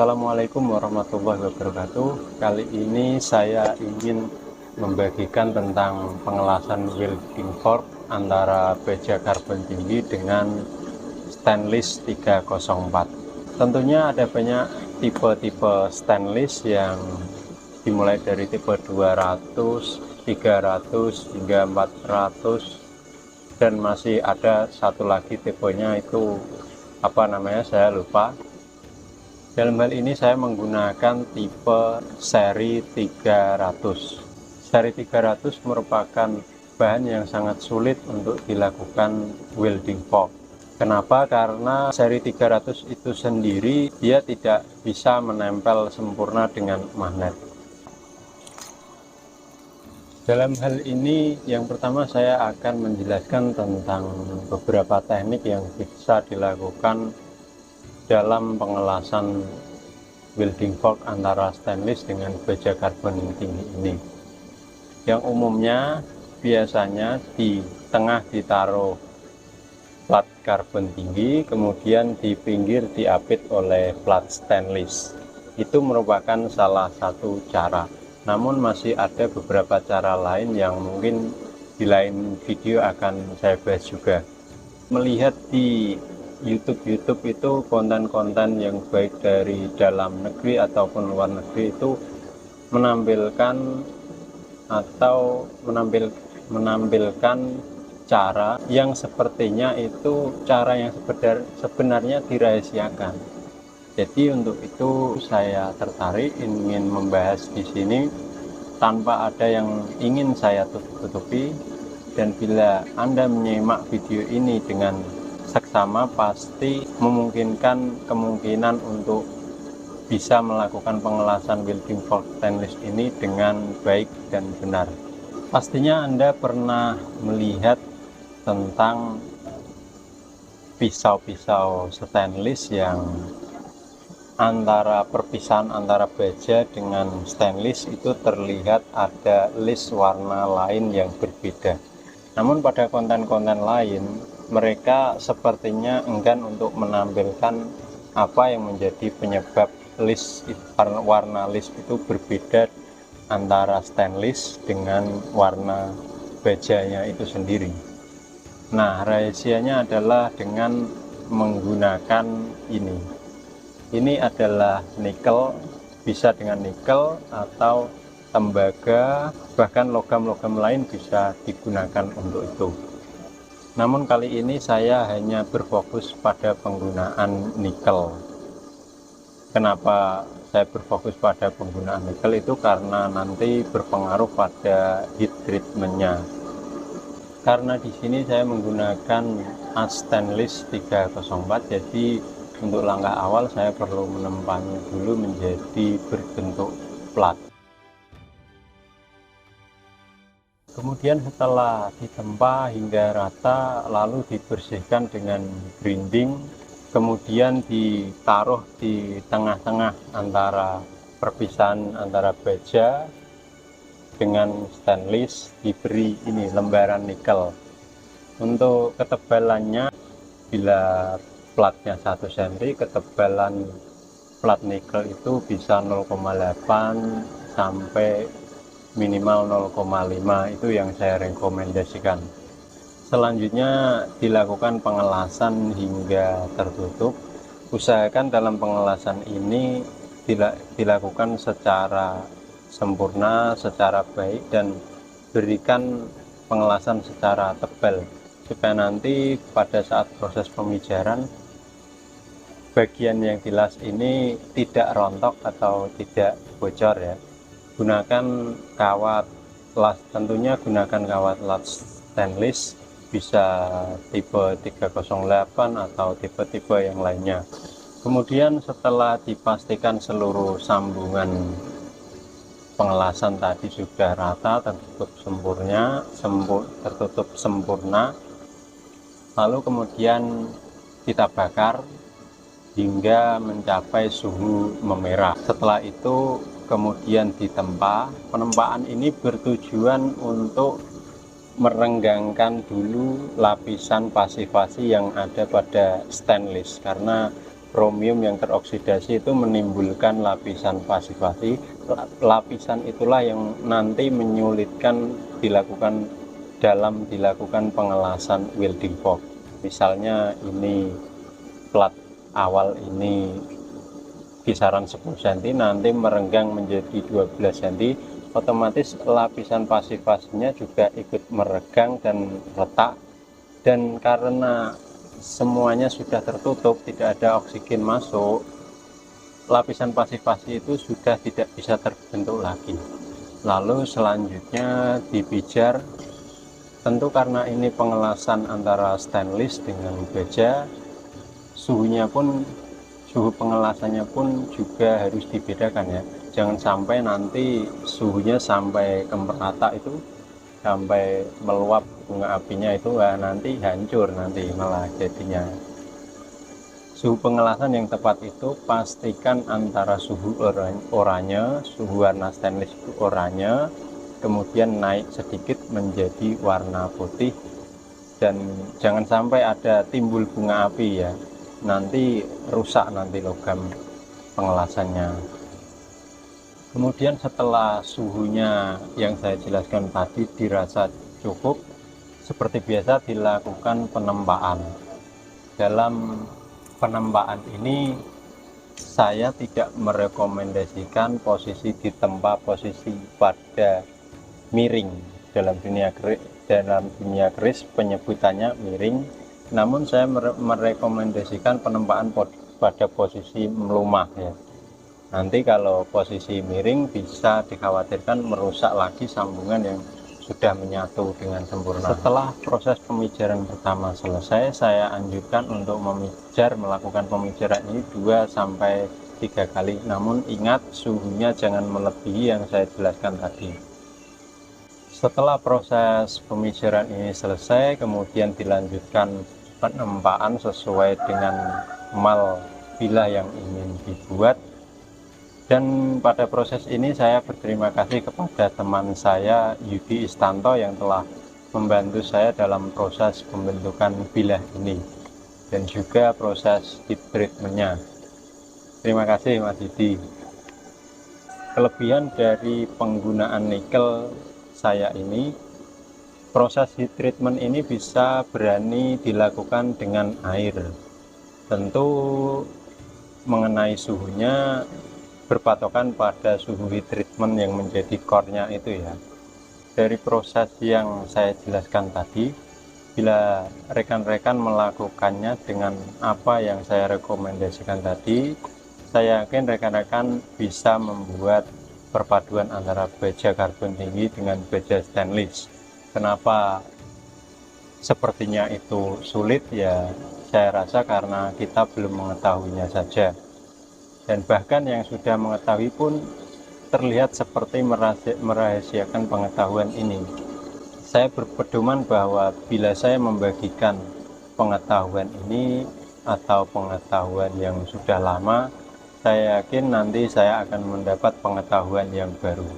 Assalamualaikum warahmatullahi wabarakatuh. Kali ini saya ingin membagikan tentang pengelasan welding fork antara baja karbon tinggi dengan stainless 304. Tentunya ada banyak tipe-tipe stainless yang dimulai dari tipe 200, 300 hingga 400, dan masih ada satu lagi tipenya itu saya lupa. Dalam hal ini saya menggunakan tipe seri 300. Seri 300 merupakan bahan yang sangat sulit untuk dilakukan welding fork. Kenapa? Karena seri 300 itu sendiri dia tidak bisa menempel sempurna dengan magnet. Dalam hal ini yang pertama saya akan menjelaskan tentang beberapa teknik yang bisa dilakukan dalam pengelasan welding fork antara stainless dengan baja karbon tinggi ini. Yang umumnya biasanya di tengah ditaruh plat karbon tinggi, kemudian di pinggir diapit oleh plat stainless. Itu merupakan salah satu cara. Namun masih ada beberapa cara lain yang mungkin di lain video akan saya bahas juga. Melihat di YouTube itu konten-konten yang baik dari dalam negeri ataupun luar negeri itu menampilkan menampilkan cara yang sepertinya itu cara yang sebenarnya dirahasiakan. Jadi untuk itu saya tertarik ingin membahas di sini tanpa ada yang ingin saya tutup-tutupi, dan bila Anda menyimak video ini dengan seksama pasti memungkinkan kemungkinan untuk bisa melakukan pengelasan welding fork stainless ini dengan baik dan benar. Pastinya Anda pernah melihat tentang pisau-pisau stainless yang perpisahan antara baja dengan stainless itu terlihat ada list warna lain yang berbeda. Namun pada konten-konten lain mereka sepertinya enggan untuk menampilkan apa yang menjadi penyebab warna list itu berbeda antara stainless dengan warna bajanya itu sendiri. Nah, rahasianya adalah dengan menggunakan ini adalah nikel, bisa dengan nikel atau tembaga, bahkan logam-logam lain bisa digunakan untuk itu. Namun kali ini saya hanya berfokus pada penggunaan nikel. Kenapa saya berfokus pada penggunaan nikel itu? Karena nanti berpengaruh pada heat treatmentnya. Karena di sini saya menggunakan stainless 304, jadi untuk langkah awal saya perlu menempanya dulu menjadi berbentuk plat. Kemudian setelah ditempa hingga rata lalu dibersihkan dengan grinding, kemudian ditaruh di tengah-tengah antara perpisahan antara baja dengan stainless, diberi lembaran nikel. Untuk ketebalannya, bila platnya 1 cm, ketebalan plat nikel itu bisa 0,8 sampai minimal 0,5, itu yang saya rekomendasikan. Selanjutnya dilakukan pengelasan hingga tertutup. Usahakan dalam pengelasan ini dilakukan secara sempurna, secara baik, dan berikan pengelasan secara tebal supaya nanti pada saat proses pemijaran bagian yang dilas ini tidak rontok atau tidak bocor ya. Gunakan kawat las, tentunya gunakan kawat las stainless, bisa tipe 308 atau tipe-tipe yang lainnya. Kemudian setelah dipastikan seluruh sambungan pengelasan tadi sudah rata, tertutup sempurna, lalu kemudian kita bakar hingga mencapai suhu memerah. Setelah itu kemudian ditempa. Penempaan ini bertujuan untuk merenggangkan dulu lapisan pasivasi yang ada pada stainless, karena kromium yang teroksidasi itu menimbulkan lapisan pasivasi. Lapisan itulah yang nanti menyulitkan dilakukan pengelasan welding fork. Misalnya ini plat awal ini kisaran 10 cm, nanti merenggang menjadi 12 cm, otomatis lapisan pasivasinya juga ikut meregang dan retak. Dan karena semuanya sudah tertutup, tidak ada oksigen masuk, lapisan pasivasi itu sudah tidak bisa terbentuk lagi. Lalu selanjutnya dipijar. Tentu karena ini pengelasan antara stainless dengan baja, suhu pengelasannya pun juga harus dibedakan ya. Jangan sampai nanti suhunya sampai ke merata itu, sampai meluap bunga apinya itu, nanti hancur nanti malah jadinya. Suhu pengelasan yang tepat itu pastikan antara suhu oranye, suhu warna stainless itu oranye, kemudian naik sedikit menjadi warna putih, dan jangan sampai ada timbul bunga api ya, nanti rusak nanti logam pengelasannya. Kemudian setelah suhunya yang saya jelaskan tadi dirasa cukup, seperti biasa dilakukan penempaan. Dalam penempaan ini saya tidak merekomendasikan posisi ditempa posisi pada miring. Dalam dunia keris penyebutannya miring, namun saya merekomendasikan penempaan pada posisi melumah ya. Nanti kalau posisi miring bisa dikhawatirkan merusak lagi sambungan yang sudah menyatu dengan sempurna. Setelah proses pemijaran pertama selesai, saya anjurkan untuk melakukan pemijaran ini 2-3 kali. Namun ingat, suhunya jangan melebihi yang saya jelaskan tadi. Setelah proses pemijaran ini selesai, kemudian dilanjutkan penempaan sesuai dengan mal bilah yang ingin dibuat. Dan pada proses ini saya berterima kasih kepada teman saya Yudi Istanto yang telah membantu saya dalam proses pembentukan bilah ini dan juga proses heat treatmentnya. Terima kasih Mas Yudi. Kelebihan dari penggunaan nikel saya ini, proses heat treatment ini bisa berani dilakukan dengan air. Tentu mengenai suhunya berpatokan pada suhu heat treatment yang menjadi core-nya itu ya. Dari proses yang saya jelaskan tadi, bila rekan-rekan melakukannya dengan apa yang saya rekomendasikan tadi, saya yakin rekan-rekan bisa membuat perpaduan antara baja karbon tinggi dengan baja stainless. Kenapa sepertinya itu sulit ya, saya rasa karena kita belum mengetahuinya saja. Dan bahkan yang sudah mengetahui pun terlihat seperti merahasiakan pengetahuan ini. Saya berpedoman bahwa bila saya membagikan pengetahuan ini atau pengetahuan yang sudah lama, saya yakin nanti saya akan mendapat pengetahuan yang baru.